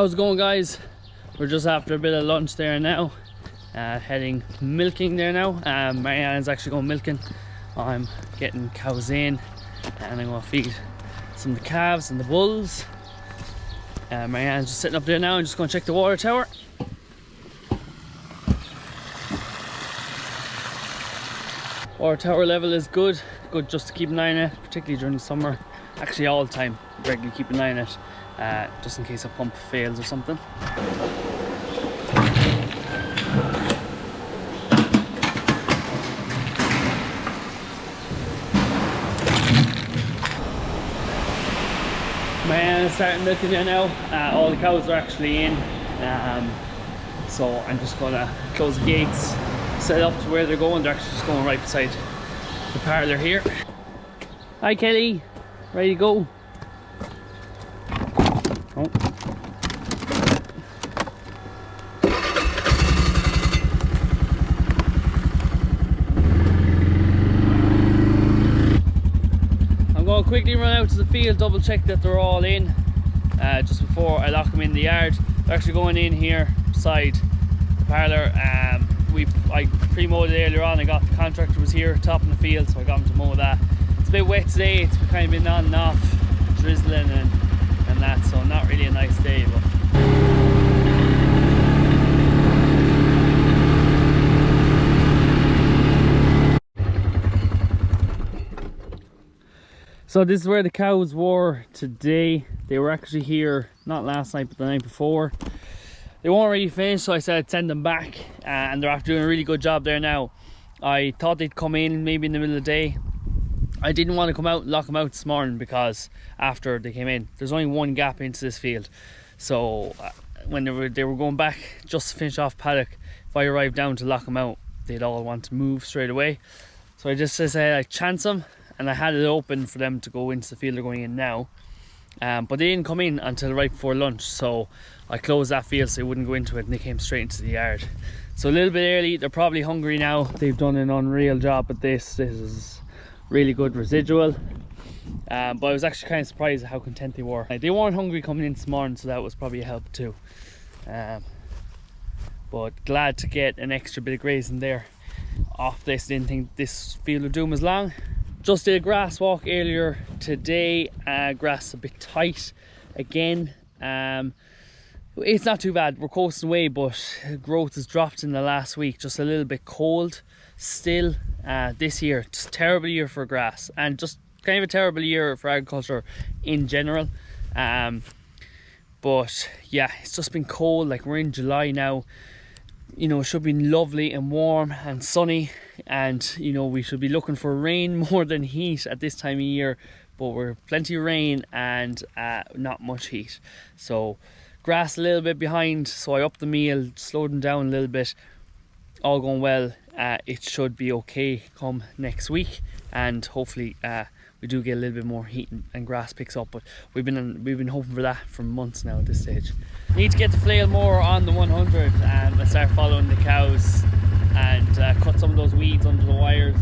How's it going, guys? We're just after a bit of lunch there now, heading milking there now. Marianne's actually going milking. I'm getting cows in and I'm going to feed some of the calves and the bulls. Marianne's just sitting up there now and just going to check the water tower. Water tower level is good just to keep an eye on it, particularly during the summer. Actually all the time, regularly keep an eye on it, just in case a pump fails or something. Marianne's starting milking there now. All the cows are actually in, so I'm just going to close the gates, set up to where they're going. They're actually just going right beside the parlour here. Hi Kelly, ready to go? Oh. I'm going to quickly run out to the field, double check that they're all in just before I lock them in the yard. They're actually going in here beside the parlour. I pre-mowed it earlier on. I got the contractor was here topping the field, so I got him to mow that. It's a bit wet today. It's kind of been on and off, drizzling and that, so not really a nice day. But so this is where the cows were today. They were actually here not last night but the night before. They weren't really finished, so I said I'd send them back, and they're after doing a really good job there now. I thought they'd come in maybe in the middle of the day. I didn't want to come out and lock them out this morning because after they came in, there's only one gap into this field. So when they were going back just to finish off Paddock, if I arrived down to lock them out, they'd all want to move straight away. So I just said I'd chance them, and I had it open for them to go into the field they're going in now. But they didn't come in until right before lunch, so I closed that field so they wouldn't go into it, and they came straight into the yard. So a little bit early. They're probably hungry now. They've done an unreal job at this. This is really good residual. But I was actually kind of surprised at how content they were. They weren't hungry coming in this morning, so that was probably a help too. But glad to get an extra bit of grazing there off this. Didn't think this field would do them as long. Just did a grass walk earlier today. Grass a bit tight again. It's not too bad, we're coasting away, but growth has dropped in the last week. Just a little bit cold still this year. Just terrible year for grass, and just kind of a terrible year for agriculture in general. But yeah, it's just been cold. Like, we're in July now. You know, it should be lovely and warm and sunny, and you know, we should be looking for rain more than heat at this time of year, but we're plenty of rain and not much heat. So grass a little bit behind, so I upped the meal, slowed them down a little bit. All going well. It should be okay come next week, and hopefully we do get a little bit more heat and grass picks up. But we've been hoping for that for months now at this stage. Need to get the flail more on the 100 and start following the cows and cut some of those weeds under the wires,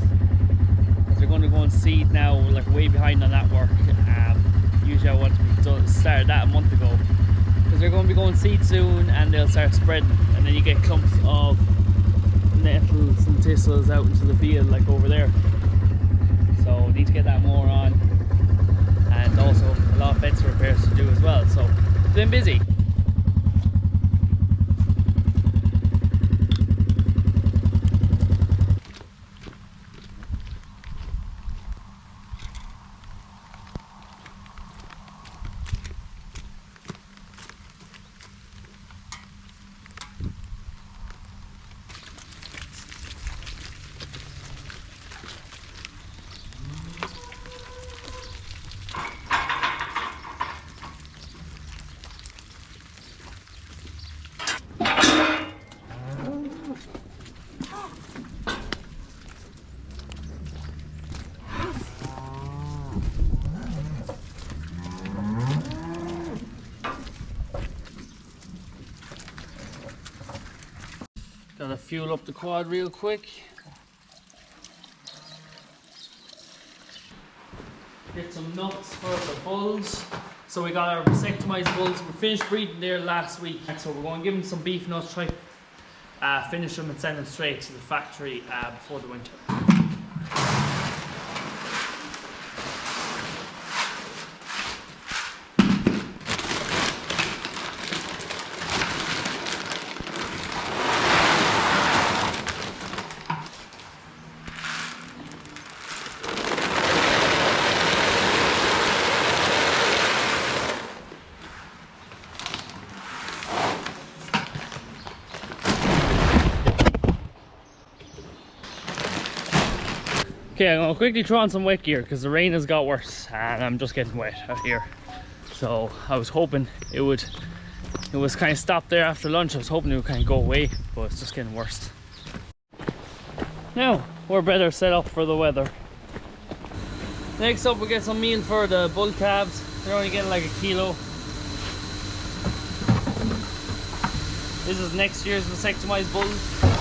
because they're going to go and seed now. We're like way behind on that work. Usually I want to start that a month ago, because they're going to be going seed soon and they'll start spreading, and then you get clumps of nettles and thistles out into the field like over there. So need to get that more on, and also a lot of fence repairs to do as well. So it's been busy. Gotta fuel up the quad real quick. Get some nuts for the bulls. So we got our vasectomized bulls. We finished breeding there last week. So we're going to give them some beef nuts, try finish them and send them straight to the factory before the winter. Okay, I'm going to quickly throw on some wet gear because the rain has got worse and I'm just getting wet out here. So I was hoping it was kind of stopped there after lunch. I was hoping it would kind of go away, but it's just getting worse. Now, we're better set up for the weather. Next up, we get some meal for the bull calves. They're only getting like 1 kilo. This is next year's vasectomized bulls.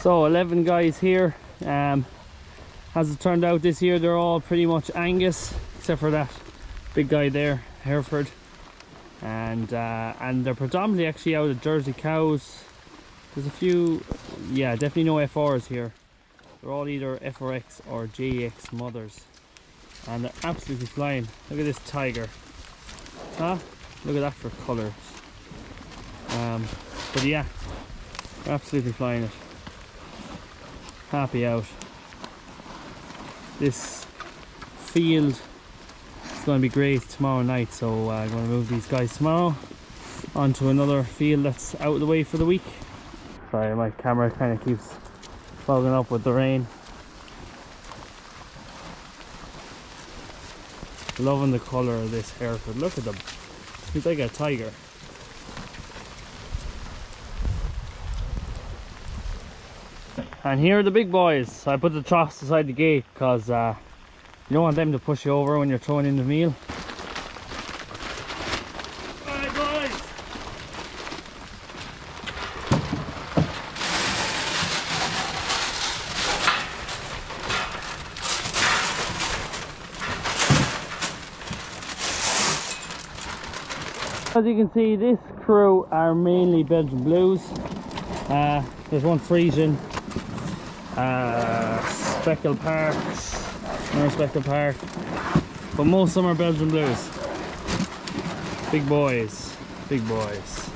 So 11 guys here. As it turned out this year, they're all pretty much Angus, except for that big guy there, Hereford, and they're predominantly actually out of Jersey cows. There's a few, yeah, definitely no FRs here. They're all either FRX or JX mothers, and they're absolutely flying. Look at this tiger, huh? Look at that for colours. But yeah, they're absolutely flying it. Happy out. This field is going to be grazed tomorrow night, so I'm going to move these guys tomorrow onto another field that's out of the way for the week. Sorry, my camera kind of keeps fogging up with the rain. Loving the colour of this Hereford. Look at them. He's like a tiger. And here are the big boys. I put the troughs beside the gate because you don't want them to push you over when you're throwing in the meal. Alright boys! As you can see, this crew are mainly Belgian Blues. There's one Frisian. Speckled Parks, another Speckled Park, but most of them are Belgian Blues. Big boys, big boys.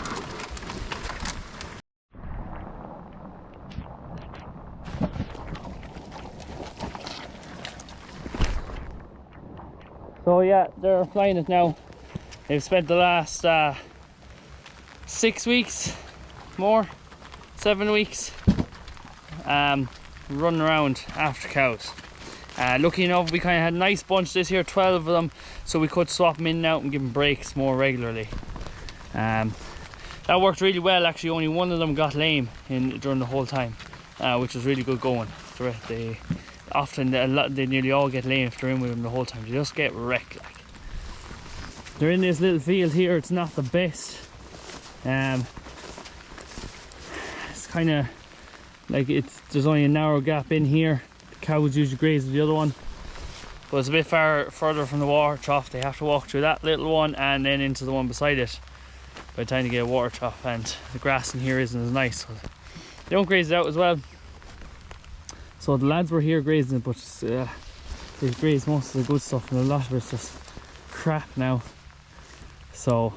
So yeah, they're flying it now. They've spent the last 6 weeks, more, 7 weeks, running around after cows. Lucky enough, we kind of had a nice bunch this year, 12 of them, so we could swap them in and out and give them breaks more regularly. That worked really well. Actually, only one of them got lame during the whole time, which was really good going. They nearly all get lame if they're in with them the whole time. They just get wrecked. Like. They're in this little field here. It's not the best. It's kind of like there's only a narrow gap in here. The cows usually graze with the other one, but it's a bit further from the water trough. They have to walk through that little one and then into the one beside it by the time to get a water trough, and the grass in here isn't as nice, so they don't graze it out as well. So the lads were here grazing it, but they've grazed most of the good stuff and a lot of it's just crap now. So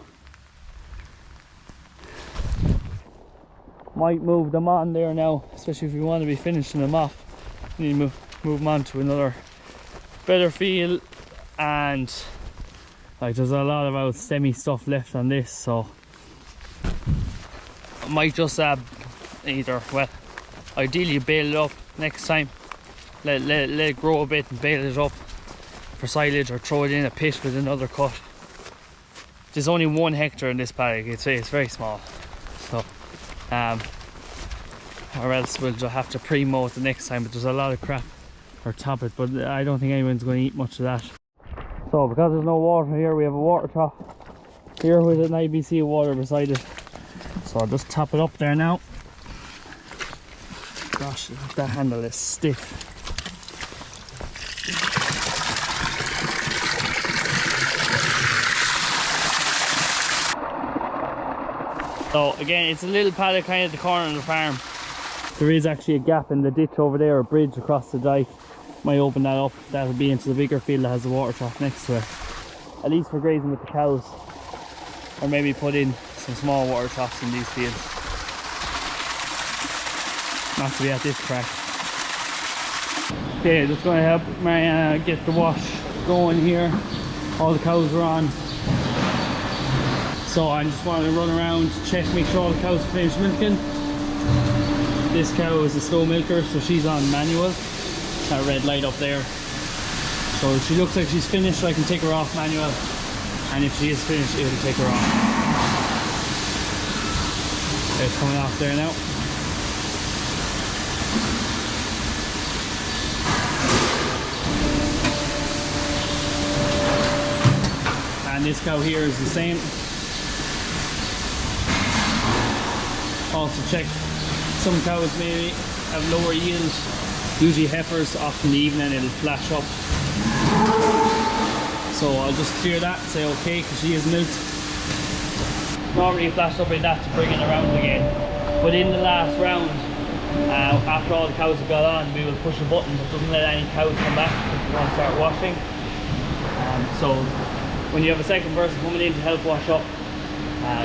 might move them on there now, especially if we want to be finishing them off. We need to move them on to another better field, and like there's a lot of semi stuff left on this, so I might just ideally bale it up next time, let it grow a bit and bale it up for silage, or throw it in a pit with another cut there's only 1 hectare in this paddock. It's very small. So, or else we'll just have to pre-mow it the next time. But there's a lot of crap or top it, but I don't think anyone's going to eat much of that. So because there's no water here, we have a water trough here with an IBC of water beside it. So I'll just top it up there now. Gosh, that handle is stiff. So again, it's a little paddock kind of at the corner of the farm. There is actually a gap in the ditch over there, a bridge across the dike. Might open that up. That'll be into the bigger field that has a water trough next to it. At least for grazing with the cows. Or maybe put in some small water troughs in these fields. Not to be at this crack. Okay, just going to help Mariana get the wash going here. All the cows are on. So I just want to run around, check, make sure all the cows are finished milking. This cow is a slow milker, so she's on manual. That red light up there. So she looks like she's finished, so I can take her off manual. And if she is finished, it will take her off. It's coming off there now. And this cow here is the same. Also check, some cows maybe have lower yield. Usually heifers, often the evening it'll flash up. So I'll just clear that, say okay, because she is milked. Normally flashed up like that to bring it around again. But in the last round, after all the cows have got on, we will push a button that doesn't let any cows come back because we want to start washing. So when you have a second person coming in to help wash up,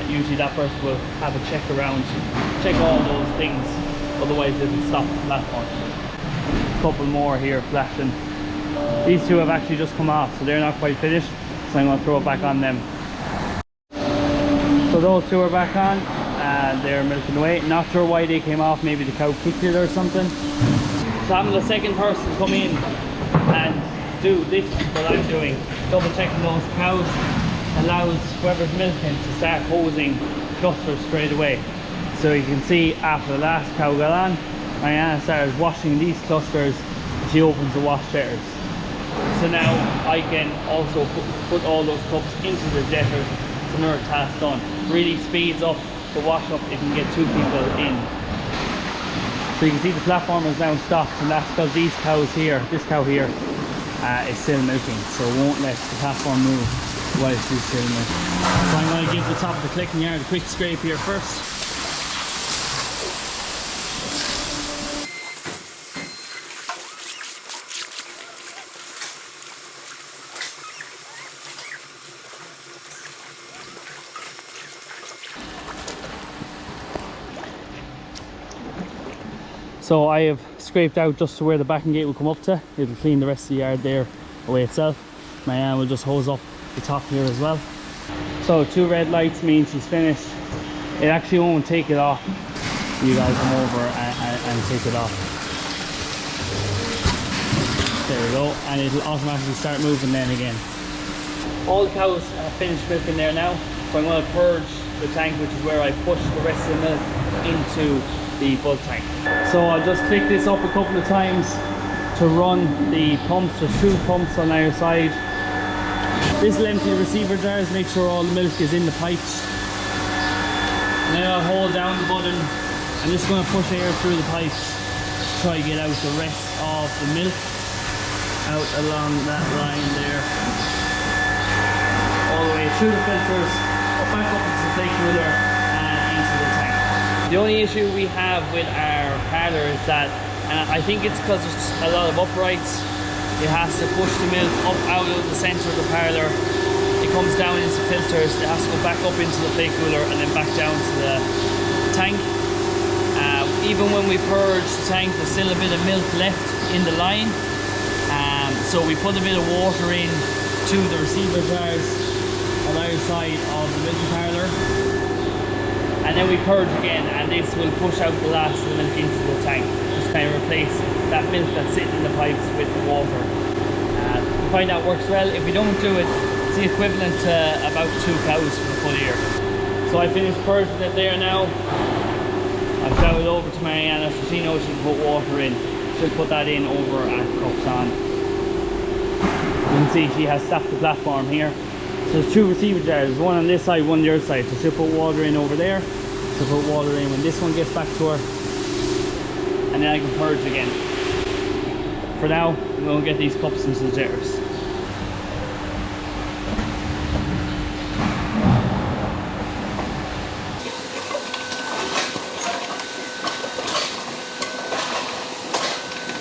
usually that person will have a check around, check all those things, otherwise it'll stop the platform. A couple more here flashing. These two have actually just come off, so they're not quite finished, so I'm going to throw it back on them. So those two are back on, and they're milking away. Not sure why they came off, maybe the cow kicked it or something. So having the second person come in and do this, what I'm doing, double checking those cows, allows whoever's milking to start hosing clusters straight away. So you can see after the last cow got on, Mariana started washing these clusters. She opens the wash jetters. So now I can also put all those cups into the jetters. It's another task done. Really speeds up the wash up if you can get 2 people in. So you can see the platform is now stopped, and that's because these cows here, this cow here, is still milking, so it won't let the platform move while she's still milking. So I'm going to give the top of the clicking yard a quick scrape here first. So I have scraped out just to where the backing gate will come up to. It'll clean the rest of the yard there away itself. Mariana will just hose up the top here as well. So 2 red lights mean she's finished. It actually won't take it off. You guys come over and take it off. There we go, and it'll automatically start moving then again. All the cows have finished milking there now, so I'm going to purge the tank, which is where I push the rest of the milk into the bulk tank. So I'll just click this up a couple of times to run the pumps. There's 2 pumps on either side. This will empty the receiver jars, make sure all the milk is in the pipes. And then I'll hold down the button. I'm just going to push air through the pipes to try to get out the rest of the milk out along that line there, all the way through the filters, back up into the plate cooler and into the tank. The only issue we have with our parlour is that, and I think it's because there's a lot of uprights, it has to push the milk up out of the centre of the parlour. It comes down into filters, it has to go back up into the plate cooler and then back down to the tank. Even when we purge the tank, there's still a bit of milk left in the line. So we put a bit of water in to the receiver jars on either side of the milking parlour. And then we purge again, and this will push out the last of the milk into the tank. Just kind of replace that milk that's sitting in the pipes with the water. We find that works well. If we don't do it, It's the equivalent to about 2 cows for the full year. So I finished purging it there now. I've shouted over to Mariana so she knows she can put water in. She'll put that in over at cups on. You can see she has stacked the platform here. So there's 2 receiver jars, one on this side, one on the other side. So she'll put water in over there. She'll put water in when this one gets back to her. And then I can purge again. For now, I'm going to get these cups into the jars.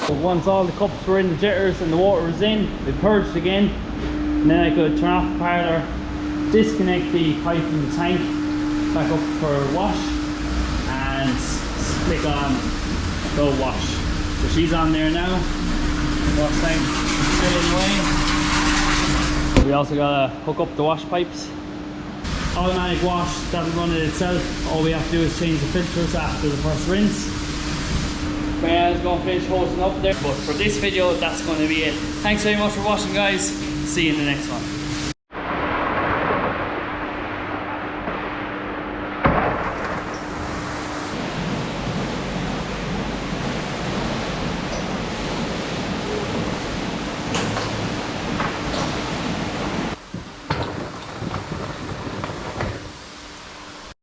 So once all the cups were in the jitters and the water was in, we purged again. And then I could turn off the parlour, disconnect the pipe from the tank, back up for a wash, and click on go wash. So she's on there now. Wash tank straight away. We also gotta hook up the wash pipes. Automatic wash, that'll run it itself. All we have to do is change the filters after the first rinse. Mariana's going to finish hosing up there. But for this video, that's going to be it. Thanks very much for watching, guys. See you in the next one.